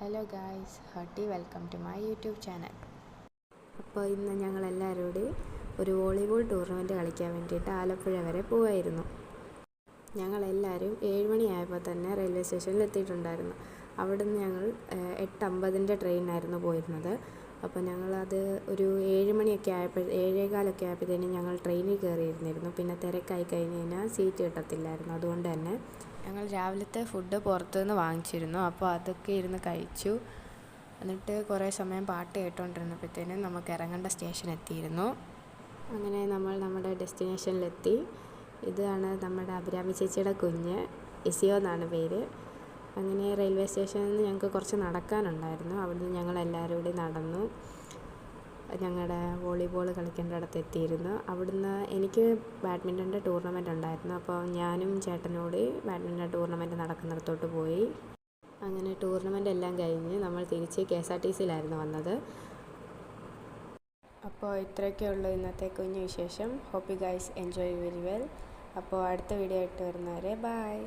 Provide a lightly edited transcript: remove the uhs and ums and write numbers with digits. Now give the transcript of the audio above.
Hello guys, hearty welcome to my YouTube channel. അപ്പോൾ ഇന്ന് ഞങ്ങളെല്ലാവരും കൂടി ഒരു വോളിബോൾ ടൂർണമെൻറ്റ് കളിക്കാൻ വേണ്ടിയിട്ട് ആലപ്പുഴ വരെ പോവായിരുന്നു. ഞങ്ങളെല്ലാവരും 7 മണിയായപ്പോൾ തന്നെ റെയിൽവേ സ്റ്റേഷനിൽ എത്തിയിട്ടുണ്ടായിരുന്നു. അവിടുന്ന് ഞങ്ങൾ 8:50 ട്രെയിനായിരുന്നു പോയിരുന്നത്. അപ്പോൾ ഞങ്ങളത് ഒരു 7 മണിയൊക്കെ 7:15 ആയപ്പോഴത്തേനും ഞങ്ങൾ ട്രെയിനിൽ കയറിയിരുന്നിരുന്നു. പിന്നെ തിരക്കായി കഴിഞ്ഞ് കഴിഞ്ഞാൽ സീറ്റ് കിട്ടത്തില്ലായിരുന്നു. അതുകൊണ്ട് തന്നെ ഞങ്ങൾ രാവിലത്തെ ഫുഡ് പുറത്തുനിന്ന് വാങ്ങിച്ചിരുന്നു. അപ്പോൾ അതൊക്കെ ഇരുന്ന് കഴിച്ചു. എന്നിട്ട് കുറേ സമയം പാട്ട് കേട്ടുകൊണ്ടിരുന്നപ്പോഴത്തേനും നമുക്ക് ഇറങ്ങേണ്ട സ്റ്റേഷൻ എത്തിയിരുന്നു. അങ്ങനെ നമ്മൾ നമ്മുടെ ഡെസ്റ്റിനേഷനിലെത്തി. ഇതാണ് നമ്മുടെ അഭിരാമി ചേച്ചിയുടെ കുഞ്ഞ്, ഇസിയോ എന്നാണ് പേര്. അങ്ങനെ റെയിൽവേ സ്റ്റേഷനിൽ നിന്ന് ഞങ്ങൾക്ക് കുറച്ച് നടക്കാനുണ്ടായിരുന്നു. അവിടുന്ന് ഞങ്ങളെല്ലാവരും കൂടി നടന്നു ഞങ്ങളുടെ വോളിബോൾ കളിക്കേണ്ട എത്തിയിരുന്നു. അവിടുന്ന് എനിക്ക് ബാഡ്മിൻ്റൻ്റെ ടൂർണമെൻ്റ് ഉണ്ടായിരുന്നു. അപ്പോൾ ഞാനും ചേട്ടനോട് ബാഡ്മിൻ്റൺ ടൂർണമെൻറ്റ് നടക്കുന്നിടത്തോട്ട് പോയി. അങ്ങനെ ടൂർണമെൻ്റ് എല്ലാം കഴിഞ്ഞ് നമ്മൾ തിരിച്ച് KSRTCയിലായിരുന്നു വന്നത്. അപ്പോൾ ഇത്രയൊക്കെ ഉള്ളൂ ഇന്നത്തെ കുഞ്ഞു വിശേഷം. Hope you guys enjoy very well. അപ്പോൾ അടുത്ത വീഡിയോ ആയിട്ട് വരുന്നവരെ ബൈ.